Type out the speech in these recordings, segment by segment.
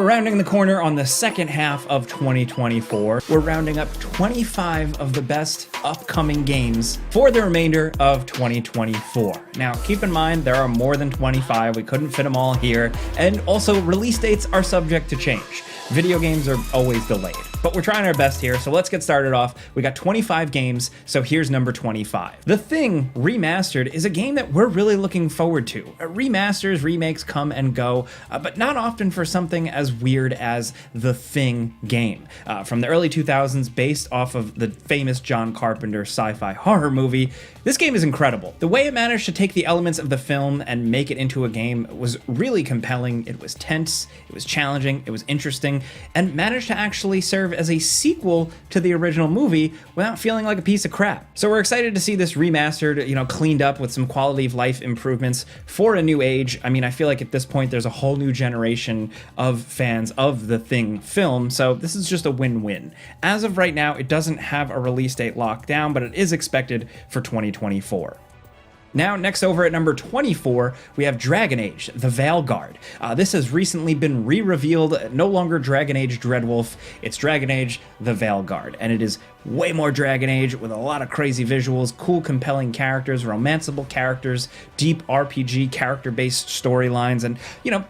we're rounding the corner on the second half of 2024. We're rounding up 25 of the best upcoming games for the remainder of 2024. Now, keep in mind, there are more than 25. We couldn't fit them all here. And also, release dates are subject to change. Video games are always delayed, but we're trying our best here, so let's get started off. We got 25 games, so here's number 25. The Thing Remastered is a game that we're really looking forward to. Remasters, remakes come and go, but not often for something as weird as the Thing game. From the early 2000s, based off of the famous John Carpenter sci-fi horror movie, this game is incredible. The way it managed to take the elements of the film and make it into a game was really compelling. It was tense, it was challenging, it was interesting, and managed to actually serve as a sequel to the original movie without feeling like a piece of crap. So we're excited to see this remastered, cleaned up with some quality of life improvements for a new age. I mean, I feel like at this point there's a whole new generation of fans of the Thing film, so this is just a win-win. As of right now, it doesn't have a release date locked down, but it is expected for 2024. Now, next over at number 24, we have Dragon Age: The Veilguard. This has recently been re-revealed, no longer Dragon Age Dreadwolf, it's Dragon Age: The Veilguard, and it is way more Dragon Age with a lot of crazy visuals, cool, compelling characters, romanceable characters, deep RPG character-based storylines, and,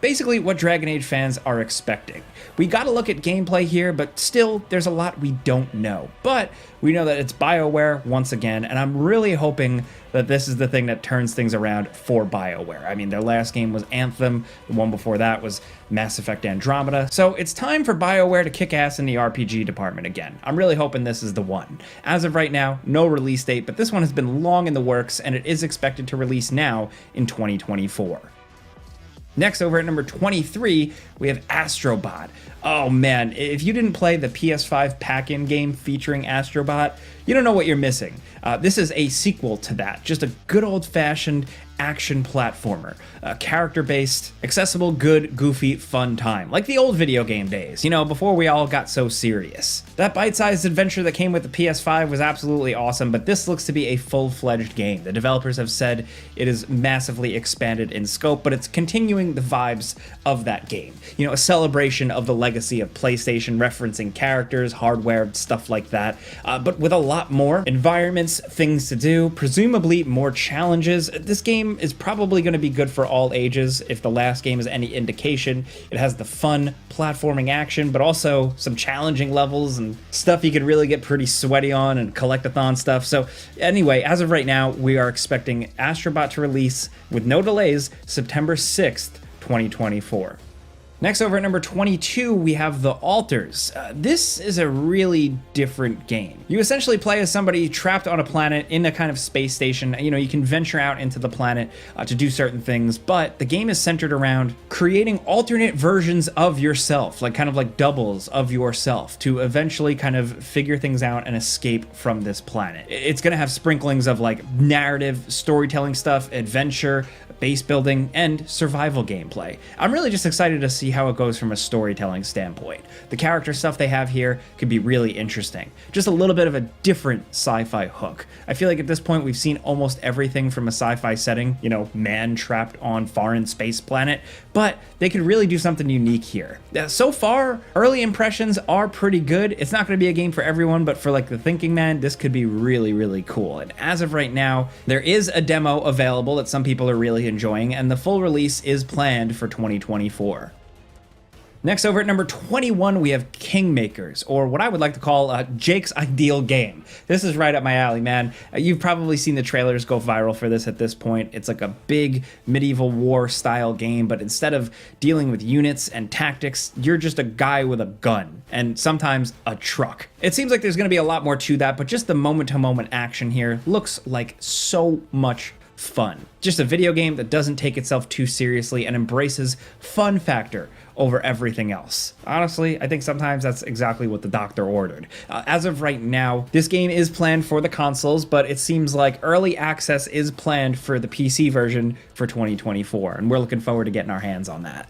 basically what Dragon Age fans are expecting. We gotta look at gameplay here, but still, there's a lot we don't know. But we know that it's BioWare once again, and I'm really hoping that this is the thing that turns things around for BioWare. I mean, their last game was Anthem, the one before that was Mass Effect Andromeda, so it's time for BioWare to kick ass in the RPG department again. I'm really hoping this is the one. As of right now, no release date, but this one has been long in the works, and it is expected to release now in 2024. Next, over at number 23, we have Astrobot. Oh man, if you didn't play the PS5 pack-in game featuring Astrobot, you don't know what you're missing. This is a sequel to that, just a good old-fashioned action platformer. Character-based, accessible, good, goofy, fun time. Like the old video game days, before we all got so serious. That bite-sized adventure that came with the PS5 was absolutely awesome, but this looks to be a full-fledged game. The developers have said it is massively expanded in scope, but it's continuing the vibes of that game. A celebration of the legacy of PlayStation, referencing characters, hardware, stuff like that, but with a lot more environments, things to do, presumably more challenges. This game is probably going to be good for all ages. If the last game is any indication, it has the fun platforming action, but also some challenging levels and stuff you could really get pretty sweaty on, and collectathon stuff. So anyway, as of right now, we are expecting Astrobot to release with no delays September 6th, 2024. Next, over at number 22, we have The Alters. This is a really different game. You essentially play as somebody trapped on a planet in a kind of space station. You can venture out into the planet to do certain things, but the game is centered around creating alternate versions of yourself, kind of doubles of yourself, to eventually kind of figure things out and escape from this planet. It's going to have sprinklings of narrative, storytelling stuff, adventure, base building, and survival gameplay. I'm really just excited to see how it goes from a storytelling standpoint. The character stuff they have here could be really interesting. Just a little bit of a different sci-fi hook. I feel like at this point we've seen almost everything from a sci-fi setting, man trapped on foreign space planet, but they could really do something unique here. So far, early impressions are pretty good. It's not going to be a game for everyone, but for the thinking man, this could be really, really cool. And as of right now, there is a demo available that some people are really enjoying, and the full release is planned for 2024. Next, over at number 21, we have Kingmakers, or what I would like to call Jake's ideal game. This is right up my alley, man. You've probably seen the trailers go viral for this at this point. It's like a big medieval war style game, but instead of dealing with units and tactics, you're just a guy with a gun, and sometimes a truck. It seems like there's going to be a lot more to that, but just the moment-to-moment action here looks like so much fun. Just a video game that doesn't take itself too seriously and embraces fun factor over everything else. Honestly, I think sometimes that's exactly what the doctor ordered. As of right now, this game is planned for the consoles, but it seems like early access is planned for the PC version for 2024, and we're looking forward to getting our hands on that.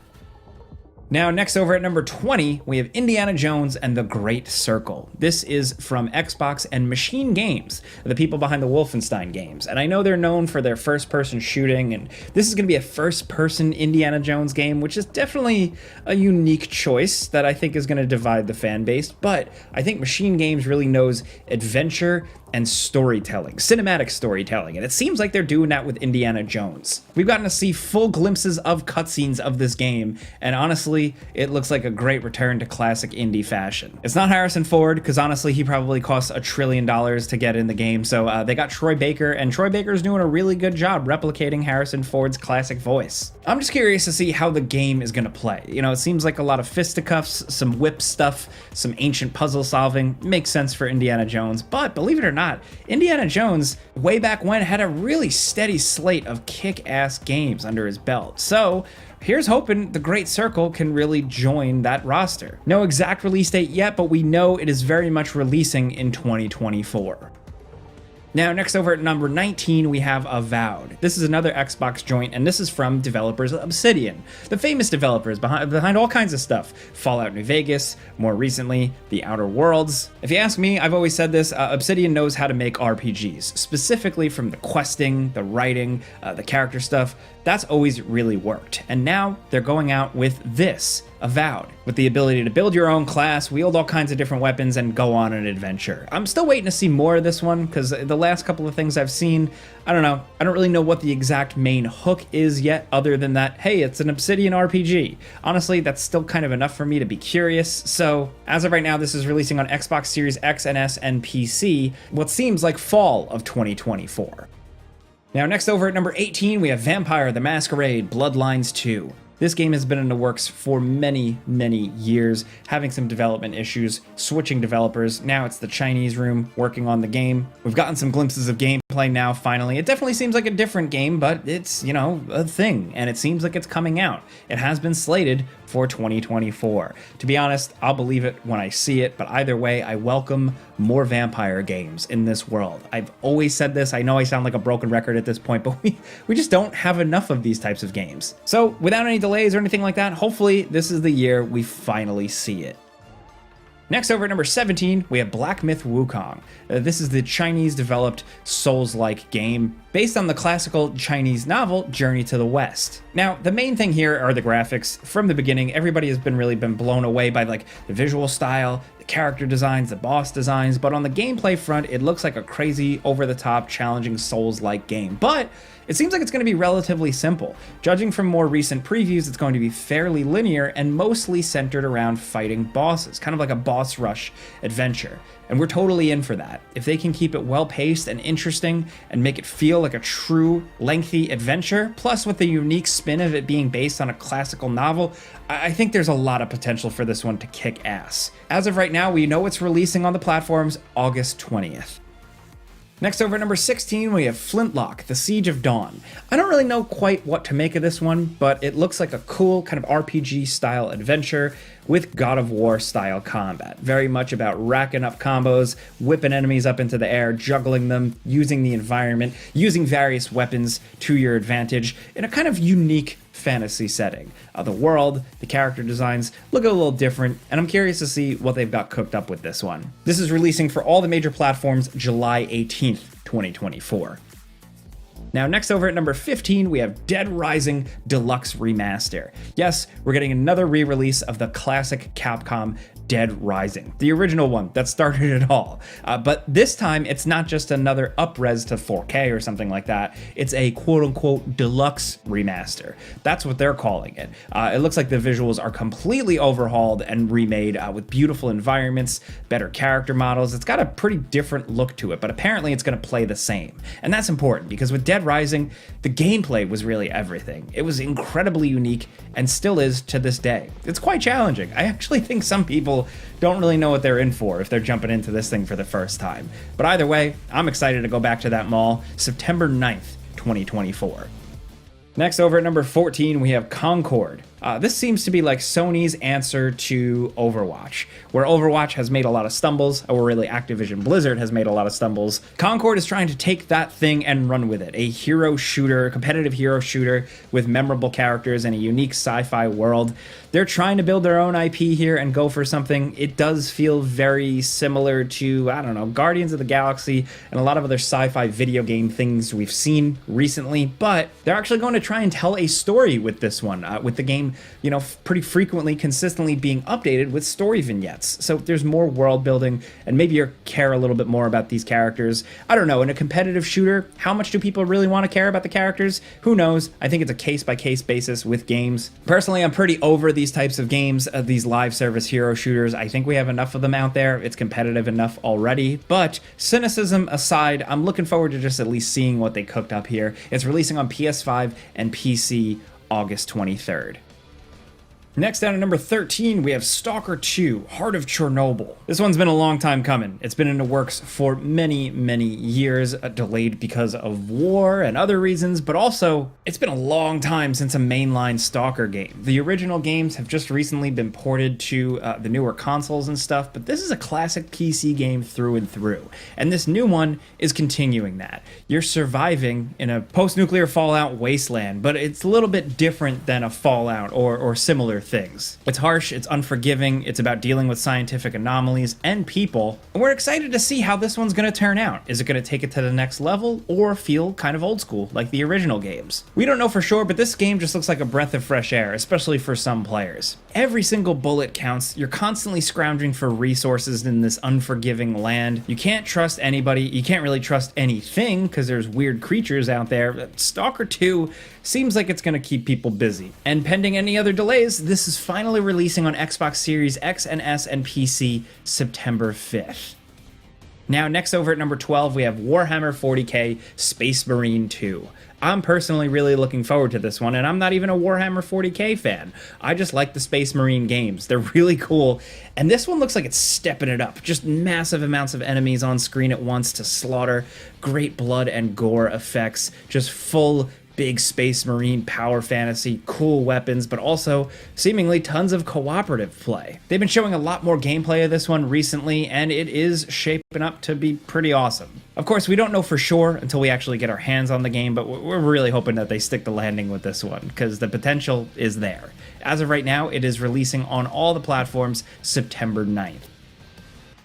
Now, next over at number 20, we have Indiana Jones and the Great Circle. This is from Xbox and Machine Games, the people behind the Wolfenstein games. And I know they're known for their first-person shooting, and this is going to be a first-person Indiana Jones game, which is definitely a unique choice that I think is going to divide the fan base. But I think Machine Games really knows adventure and storytelling, cinematic storytelling, and it seems like they're doing that with Indiana Jones. We've gotten to see full glimpses of cutscenes of this game, and honestly, it looks like a great return to classic indie fashion. It's not Harrison Ford, because honestly, he probably costs $1 trillion to get in the game, so they got Troy Baker, and Troy Baker's doing a really good job replicating Harrison Ford's classic voice. I'm just curious to see how the game is gonna play. You know, it seems like a lot of fisticuffs, some whip stuff, some ancient puzzle solving. Makes sense for Indiana Jones, but believe it or not, Indiana Jones, way back when, had a really steady slate of kick-ass games under his belt. So here's hoping the Great Circle can really join that roster. No exact release date yet, but we know it is very much releasing in 2024. Now, next over at number 19, we have Avowed. This is another Xbox joint, and this is from developers Obsidian, the famous developers behind all kinds of stuff. Fallout New Vegas, more recently, The Outer Worlds. If you ask me, I've always said this, Obsidian knows how to make RPGs, specifically from the questing, the writing, the character stuff. That's always really worked. And now they're going out with this, Avowed, with the ability to build your own class, wield all kinds of different weapons, and go on an adventure. I'm still waiting to see more of this one, because the last couple of things I've seen, I don't know. I don't really know what the exact main hook is yet, other than that, hey, it's an Obsidian RPG. Honestly, that's still kind of enough for me to be curious. So, as of right now, this is releasing on Xbox Series X and S and PC, what seems like fall of 2024. Now, next over at number 18, we have Vampire the Masquerade Bloodlines 2. This game has been in the works for many, many years, having some development issues, switching developers. Now it's the Chinese room working on the game. We've gotten some glimpses of gameplay now, finally. It definitely seems like a different game, but it's, you know, a thing, and it seems like it's coming out. It has been slated for 2024. To be honest, I'll believe it when I see it, but either way, I welcome more vampire games in this world. I've always said this. I know I sound like a broken record at this point, but we just don't have enough of these types of games. So without any delays or anything like that, hopefully this is the year we finally see it. Next over at number 17, we have Black Myth Wukong. This is the Chinese-developed Souls-like game based on the classical Chinese novel Journey to the West. Now, the main thing here are the graphics. From the beginning, everybody has really been blown away by like the visual style, the character designs, the boss designs, but on the gameplay front, it looks like a crazy, over-the-top, challenging Souls-like game. But it seems like it's going to be relatively simple. Judging from more recent previews, it's going to be fairly linear and mostly centered around fighting bosses, kind of like a boss rush adventure. And we're totally in for that. If they can keep it well-paced and interesting and make it feel like a true, lengthy adventure, plus with the unique spin of it being based on a classical novel, I think there's a lot of potential for this one to kick ass. As of right now, we know it's releasing on the platforms August 20th. Next over at number 16, we have Flintlock, The Siege of Dawn. I don't really know quite what to make of this one, but it looks like a cool kind of RPG-style adventure with God of War-style combat. Very much about racking up combos, whipping enemies up into the air, juggling them, using the environment, using various weapons to your advantage in a kind of unique fantasy setting. The world, the character designs look a little different, and I'm curious to see what they've got cooked up with this one. This is releasing for all the major platforms July 18th, 2024. Now, next over at number 15, we have Dead Rising Deluxe Remaster. Yes, we're getting another re-release of the classic Capcom Dead Rising, the original one that started it all. But this time, it's not just another up-res to 4K or something like that. It's a quote-unquote deluxe remaster. That's what they're calling it. It looks like the visuals are completely overhauled and remade with beautiful environments, better character models. It's got a pretty different look to it, but apparently it's going to play the same. And that's important because with Dead Rising, the gameplay was really everything. It was incredibly unique and still is to this day. It's quite challenging. I actually think some people don't really know what they're in for if they're jumping into this thing for the first time. But either way, I'm excited to go back to that mall September 9th, 2024. Next, over at number 14, we have Concord. This seems to be like Sony's answer to Overwatch, where Overwatch has made a lot of stumbles, or really Activision Blizzard has made a lot of stumbles. Concord is trying to take that thing and run with it. A hero shooter, competitive hero shooter with memorable characters and a unique sci-fi world. They're trying to build their own IP here and go for something. It does feel very similar to, I don't know, Guardians of the Galaxy and a lot of other sci-fi video game things we've seen recently, but they're actually going to try and tell a story with this one, with the game, you know, pretty frequently, consistently being updated with story vignettes. So there's more world building, and maybe you care a little bit more about these characters. I don't know, in a competitive shooter, how much do people really want to care about the characters? Who knows? I think it's a case-by-case basis with games. Personally, I'm pretty over these types of games, these live service hero shooters. I think we have enough of them out there. It's competitive enough already, but cynicism aside, I'm looking forward to just at least seeing what they cooked up here. It's releasing on PS5 and PC August 23rd. Next, down at number 13, we have Stalker 2, Heart of Chernobyl. This one's been a long time coming. It's been in the works for many, many years, delayed because of war and other reasons, but also, it's been a long time since a mainline Stalker game. The original games have just recently been ported to the newer consoles and stuff, but this is a classic PC game through and through, and this new one is continuing that. You're surviving in a post-nuclear Fallout wasteland, but it's a little bit different than a Fallout or similar things. It's harsh, it's unforgiving, it's about dealing with scientific anomalies and people, and we're excited to see how this one's gonna turn out. Is it gonna take it to the next level, or feel kind of old school, like the original games? We don't know for sure, but this game just looks like a breath of fresh air, especially for some players. Every single bullet counts, you're constantly scrounging for resources in this unforgiving land. You can't trust anybody, you can't really trust anything, because there's weird creatures out there. Stalker 2 seems like it's gonna keep people busy. And pending any other delays, this is finally releasing on Xbox Series X and S and PC September 5th. Now, next over at number 12, we have Warhammer 40k Space Marine 2. I'm personally really looking forward to this one, and I'm not even a Warhammer 40k fan. I just like the Space Marine games. They're really cool, and this one looks like it's stepping it up. Just massive amounts of enemies on screen at once to slaughter, great blood and gore effects, just full big Space Marine power fantasy, cool weapons, but also seemingly tons of cooperative play. They've been showing a lot more gameplay of this one recently, and it is shaping up to be pretty awesome. Of course, we don't know for sure until we actually get our hands on the game, but we're really hoping that they stick the landing with this one, because the potential is there. As of right now, it is releasing on all the platforms September 9th.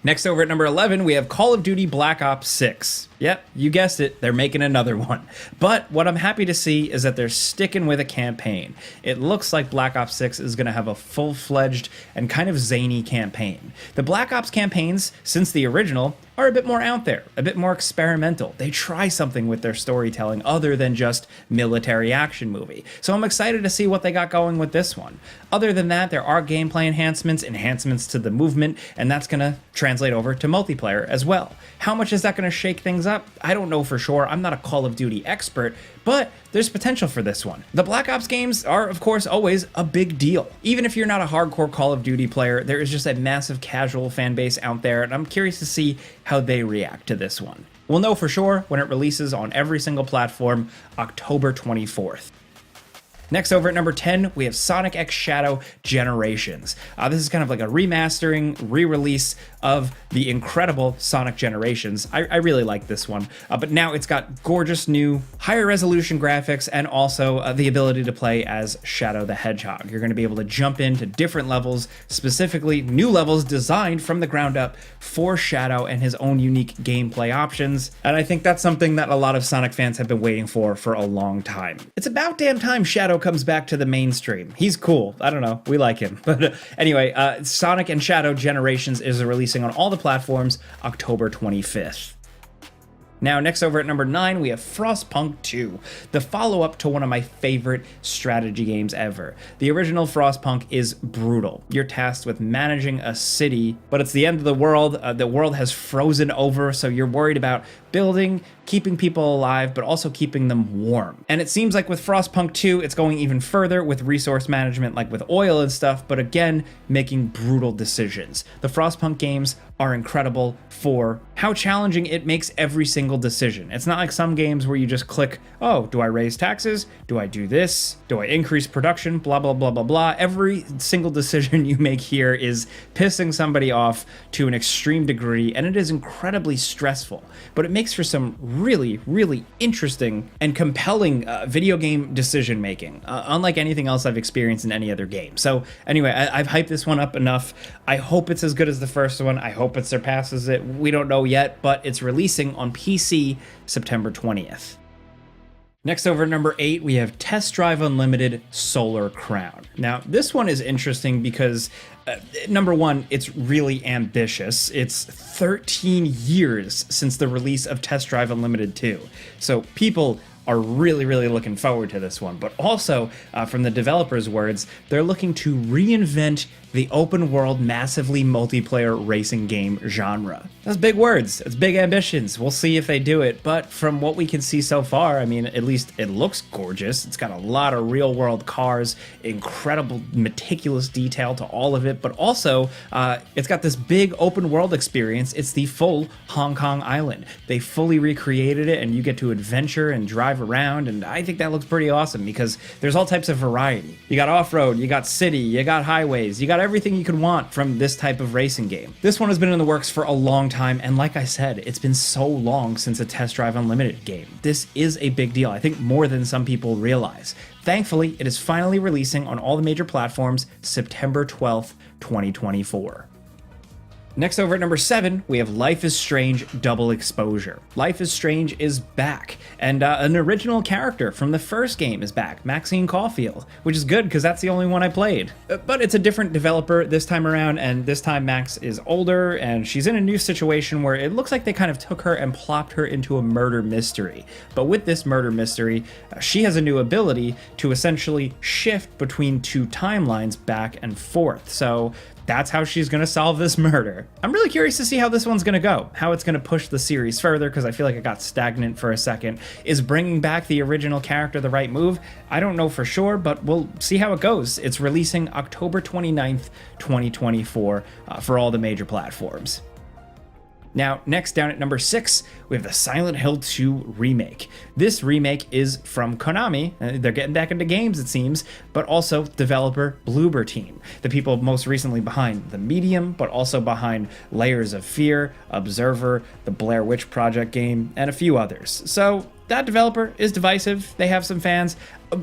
Next over at number 11, we have Call of Duty Black Ops 6. Yep, you guessed it, they're making another one. But what I'm happy to see is that they're sticking with a campaign. It looks like Black Ops 6 is going to have a full-fledged and kind of zany campaign. The Black Ops campaigns, since the original, are a bit more out there, a bit more experimental. They try something with their storytelling other than just military action movie. So I'm excited to see what they got going with this one. Other than that, there are gameplay enhancements to the movement, and that's going to translate over to multiplayer as well. How much is that going to shake things up? I don't know for sure. I'm not a Call of Duty expert, but there's potential for this one. The Black Ops games are, of course, always a big deal. Even if you're not a hardcore Call of Duty player, there is just a massive casual fan base out there, and I'm curious to see how they react to this one. We'll know for sure when it releases on every single platform, October 24th. Next, over at number 10, we have Sonic X Shadow Generations. This is kind of like a remastering, re-release of the incredible Sonic Generations. I really like this one, but now it's got gorgeous new, higher resolution graphics and also the ability to play as Shadow the Hedgehog. You're going to be able to jump into different levels, specifically new levels designed from the ground up for Shadow and his own unique gameplay options, and I think that's something that a lot of Sonic fans have been waiting for a long time. It's about damn time Shadow comes back to the mainstream. He's cool. I don't know. We like him. But anyway, Sonic and Shadow Generations is releasing on all the platforms October 25th. Now, next over at number 9, we have Frostpunk 2, the follow-up to one of my favorite strategy games ever. The original Frostpunk is brutal. You're tasked with managing a city, but it's the end of the world. The world has frozen over, so you're worried about building, keeping people alive, but also keeping them warm. And it seems like with Frostpunk 2, it's going even further with resource management, like with oil and stuff, but again, making brutal decisions. The Frostpunk games are incredible for how challenging it makes every single decision. It's not like some games where you just click, oh, do I raise taxes? Do I do this? Do I increase production? Blah, blah, blah, blah, blah. Every single decision you make here is pissing somebody off to an extreme degree, and it is incredibly stressful. But it makes for some really, really interesting and compelling video game decision making, unlike anything else I've experienced in any other game. So anyway, I've hyped this one up enough. I hope it's as good as the first one. I hope it surpasses it. We don't know yet, but it's releasing on PC September 20th. Next, over at number 8, we have Test Drive Unlimited Solar Crown. Now, this one is interesting because, number one, it's really ambitious. It's 13 years since the release of Test Drive Unlimited 2. So people are really, really looking forward to this one. But also, from the developers' words, they're looking to reinvent the open world, massively multiplayer racing game genre. That's big words. It's big ambitions. We'll see if they do it. But from what we can see so far, I mean, at least it looks gorgeous. It's got a lot of real world cars, incredible meticulous detail to all of it. But also, it's got this big open world experience. It's the full Hong Kong island. They fully recreated it, and you get to adventure and drive around. And I think that looks pretty awesome because there's all types of variety. You got off-road, you got city, you got highways, you got everything you could want from this type of racing game. This one has been in the works for a long time, and like I said, it's been so long since a Test Drive Unlimited game. This is a big deal, I think more than some people realize. Thankfully, it is finally releasing on all the major platforms September 12th, 2024. Next, over at number 7, we have Life is Strange Double Exposure. Life is Strange is back, and an original character from the first game is back, Maxine Caulfield, which is good because that's the only one I played. But it's a different developer this time around, and this time Max is older, and she's in a new situation where it looks like they kind of took her and plopped her into a murder mystery. But with this murder mystery, she has a new ability to essentially shift between two timelines back and forth. So that's how she's going to solve this murder. I'm really curious to see how this one's going to go, how it's going to push the series further, because I feel like it got stagnant for a second. Is bringing back the original character the right move? I don't know for sure, but we'll see how it goes. It's releasing October 29th, 2024 for all the major platforms. Now, next down at number 6, we have the Silent Hill 2 remake. This remake is from Konami. They're getting back into games, it seems, but also developer Bloober Team, the people most recently behind The Medium, but also behind Layers of Fear, Observer, the Blair Witch Project game, and a few others. So that developer is divisive. They have some fans.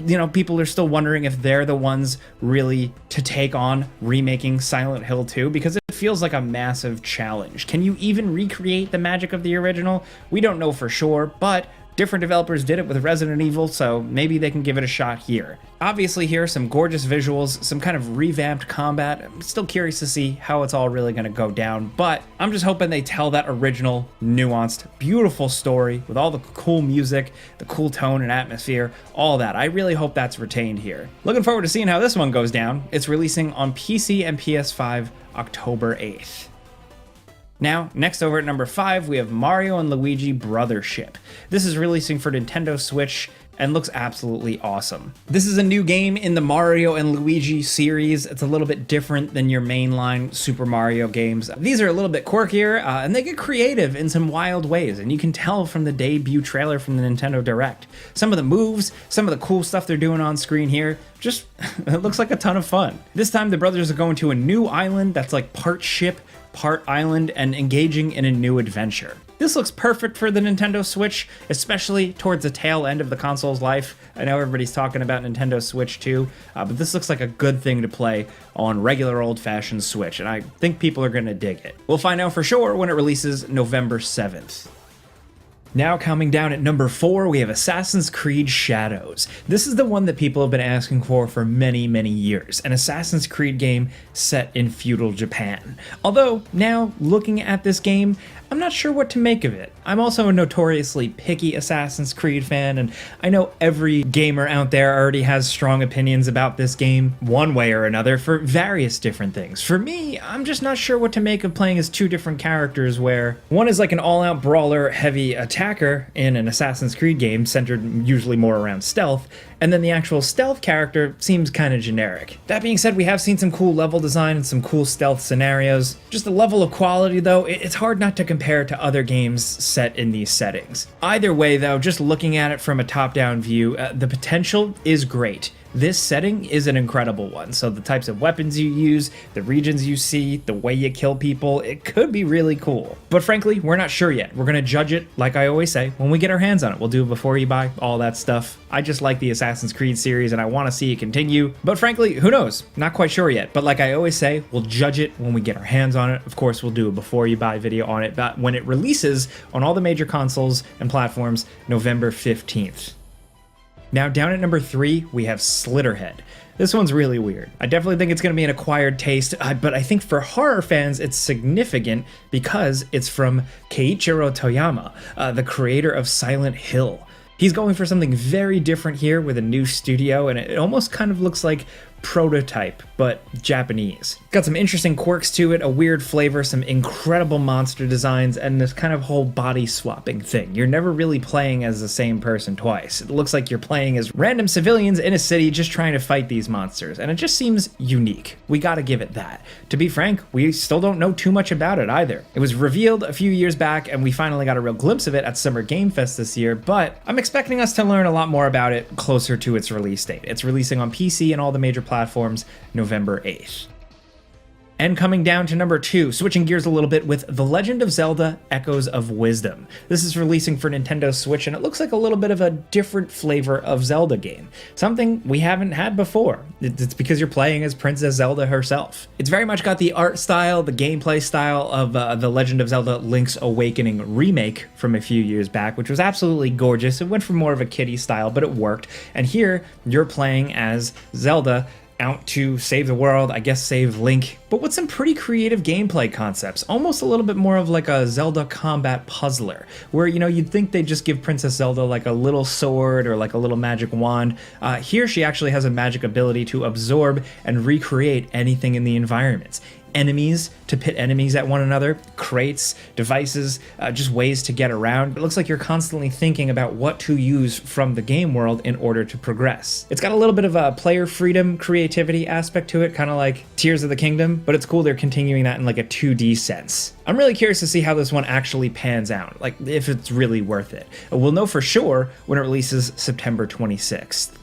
You know, people are still wondering if they're the ones really to take on remaking Silent Hill 2, because it feels like a massive challenge. Can you even recreate the magic of the original? We don't know for sure, but different developers did it with Resident Evil, so maybe they can give it a shot here. Obviously here, some gorgeous visuals, some kind of revamped combat. I'm still curious to see how it's all really gonna go down, but I'm just hoping they tell that original, nuanced, beautiful story with all the cool music, the cool tone and atmosphere, all that. I really hope that's retained here. Looking forward to seeing how this one goes down. It's releasing on PC and PS5 October 8th. Now, next over at number 5, we have Mario & Luigi Brothership. This is releasing for Nintendo Switch and looks absolutely awesome. This is a new game in the Mario and Luigi series. It's a little bit different than your mainline Super Mario games. These are a little bit quirkier, and they get creative in some wild ways, and you can tell from the debut trailer from the Nintendo Direct. Some of the moves, some of the cool stuff they're doing on screen here, just, it looks like a ton of fun. This time the brothers are going to a new island that's like part ship, part island, and engaging in a new adventure. This looks perfect for the Nintendo Switch, especially towards the tail end of the console's life. I know everybody's talking about Nintendo Switch 2, but this looks like a good thing to play on regular old-fashioned Switch, and I think people are gonna dig it. We'll find out for sure when it releases November 7th. Now coming down at number 4, we have Assassin's Creed Shadows. This is the one that people have been asking for many, many years, an Assassin's Creed game set in feudal Japan. Although, now, looking at this game, I'm not sure what to make of it. I'm also a notoriously picky Assassin's Creed fan, and I know every gamer out there already has strong opinions about this game, one way or another, for various different things. For me, I'm just not sure what to make of playing as two different characters, where one is like an all-out brawler, heavy attacker in an Assassin's Creed game centered usually more around stealth, and then the actual stealth character seems kind of generic. That being said, we have seen some cool level design and some cool stealth scenarios. Just the level of quality, though, it's hard not to compare to other games set in these settings. Either way, though, just looking at it from a top-down view, the potential is great. This setting is an incredible one, so the types of weapons you use, the regions you see, the way you kill people, it could be really cool. But frankly, we're not sure yet. We're gonna judge it, like I always say, when we get our hands on it. We'll do it before you buy, all that stuff. I just like the Assassin's Creed series and I want to see it continue, but frankly, who knows? Not quite sure yet, but like I always say, we'll judge it when we get our hands on it. Of course, we'll do a before you buy video on it, but when it releases on all the major consoles and platforms, November 15th. Now, down at number 3, we have Slitterhead. This one's really weird. I definitely think it's going to be an acquired taste, but I think for horror fans, it's significant because it's from Keiichiro Toyama, the creator of Silent Hill. He's going for something very different here with a new studio, and it almost kind of looks like Prototype, but Japanese. Got some interesting quirks to it, a weird flavor, some incredible monster designs, and this kind of whole body swapping thing. You're never really playing as the same person twice. It looks like you're playing as random civilians in a city just trying to fight these monsters, and it just seems unique. We gotta give it that. To be frank, we still don't know too much about it either. It was revealed a few years back, and we finally got a real glimpse of it at Summer Game Fest this year, but I'm expecting us to learn a lot more about it closer to its release date. It's releasing on PC and all the major platforms November 8th. And coming down to number 2, switching gears a little bit with The Legend of Zelda: Echoes of Wisdom. This is releasing for Nintendo Switch, and it looks like a little bit of a different flavor of Zelda game. Something we haven't had before. It's because you're playing as Princess Zelda herself. It's very much got the art style, the gameplay style of The Legend of Zelda: Link's Awakening remake from a few years back, which was absolutely gorgeous. It went for more of a kiddie style, but it worked. And here, you're playing as Zelda, out to save the world, I guess save Link, but with some pretty creative gameplay concepts, almost a little bit more of like a Zelda combat puzzler, where, you know, you'd think they'd just give Princess Zelda like a little sword or like a little magic wand. Here she actually has a magic ability to absorb and recreate anything in the environments. Enemies, to pit enemies at one another, crates, devices, just ways to get around. It looks like you're constantly thinking about what to use from the game world in order to progress. It's got a little bit of a player freedom, creativity aspect to it, kind of like Tears of the Kingdom, but it's cool they're continuing that in like a 2D sense. I'm really curious to see how this one actually pans out, like if it's really worth it. We'll know for sure when it releases September 26th.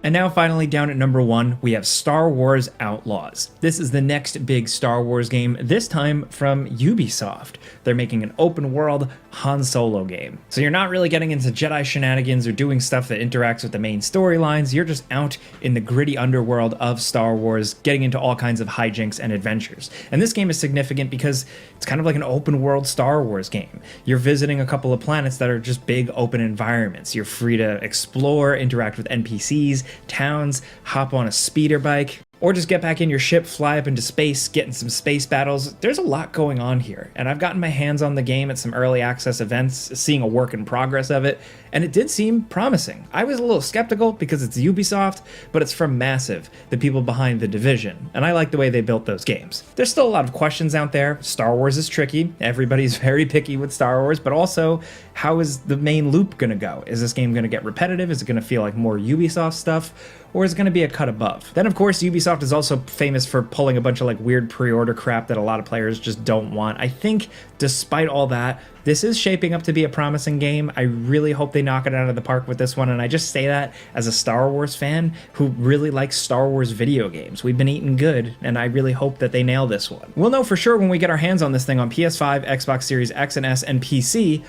And now finally down at number 1, we have Star Wars Outlaws. This is the next big Star Wars game, this time from Ubisoft. They're making an open world Han Solo game. So you're not really getting into Jedi shenanigans or doing stuff that interacts with the main storylines, you're just out in the gritty underworld of Star Wars, getting into all kinds of hijinks and adventures. And this game is significant because it's kind of like an open world Star Wars game. You're visiting a couple of planets that are just big open environments. You're free to explore, interact with NPCs, towns, hop on a speeder bike, or just get back in your ship, fly up into space, get in some space battles. There's a lot going on here, and I've gotten my hands on the game at some early access events, seeing a work in progress of it, and it did seem promising. I was a little skeptical because it's Ubisoft, but it's from Massive, the people behind The Division, and I like the way they built those games. There's still a lot of questions out there. Star Wars is tricky. Everybody's very picky with Star Wars, but also, how is the main loop gonna go? Is this game gonna get repetitive? Is it gonna feel like more Ubisoft stuff? Or is it going to be a cut above? Then, of course, Ubisoft is also famous for pulling a bunch of like weird pre-order crap that a lot of players just don't want. I think, despite all that, this is shaping up to be a promising game. I really hope they knock it out of the park with this one, and I just say that as a Star Wars fan who really likes Star Wars video games. We've been eating good, and I really hope that they nail this one. We'll know for sure when we get our hands on this thing on PS5, Xbox Series X and S, and PC.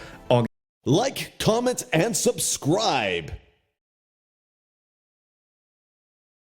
Like, comment, and subscribe.